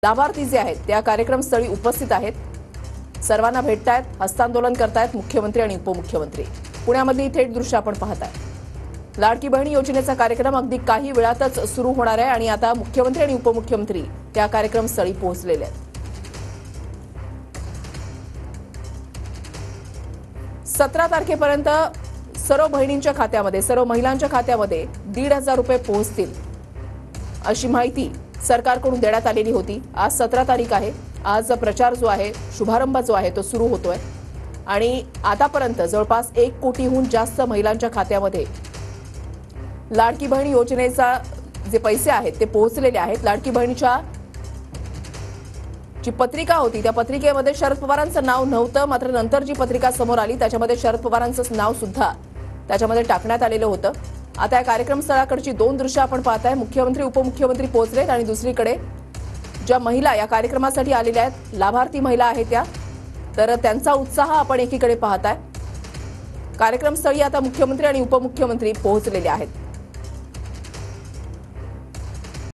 लाभार्थी जे आहेत त्या कार्यक्रमस्थळी उपस्थित आहेत, सर्वांना भेटतायत, हस्तांदोलन करतायत मुख्यमंत्री आणि उपमुख्यमंत्री। पुण्यामधली थेट दृश्य आपण पाहताय। लाडकी बहीण योजनेचा कार्यक्रम अगदी काही वेळातच सुरू होणार आहे आणि आता मुख्यमंत्री आणि उपमुख्यमंत्री त्या कार्यक्रमस्थळी पोहोचलेले आहेत। 17 तारखेपर्यंत सर्व बहिणींच्या खात्यामध्ये, सर्व महिलांच्या खात्यामध्ये 1,500 रुपये पोहोचतील अशी माहिती सरकारकडून देण्यात आलेली होती। आज 17 तारीख आहे। आज प्रचार जो आहे, शुभारंभ जो आहे तो सुरू होतोय आणि आतापर्यंत जवळपास 1 कोटीहून जास्त महिलांच्या खात्यामध्ये लाडकी बहीण योजनेचा जे पैसे आहेत ते पोहोचलेले आहेत। लाडकी बहिणीच्या जी पत्रिका होती त्या पत्रिकेमध्ये शरद पवारांचं नाव नव्हतं, मात्र नंतर जी पत्रिका समोर आली त्याच्यामध्ये शरद पवारांचं नाव सुद्धा त्याच्यामध्ये टाकण्यात आलेलं होतं। आता या कार्यक्रमस्थळाकडची 2 दृश्य आपण पाहताय। मुख्यमंत्री उपमुख्यमंत्री पोहोचलेत आणि दुसरीकडे ज्या महिला या कार्यक्रमासाठी आलेल्या आहेत, लाभार्थी महिला आहेत त्या, तर त्यांचा उत्साह आपण एकीकडे पाहताय। कार्यक्रमस्थळी आता मुख्यमंत्री आणि उपमुख्यमंत्री पोहोचलेले आहेत।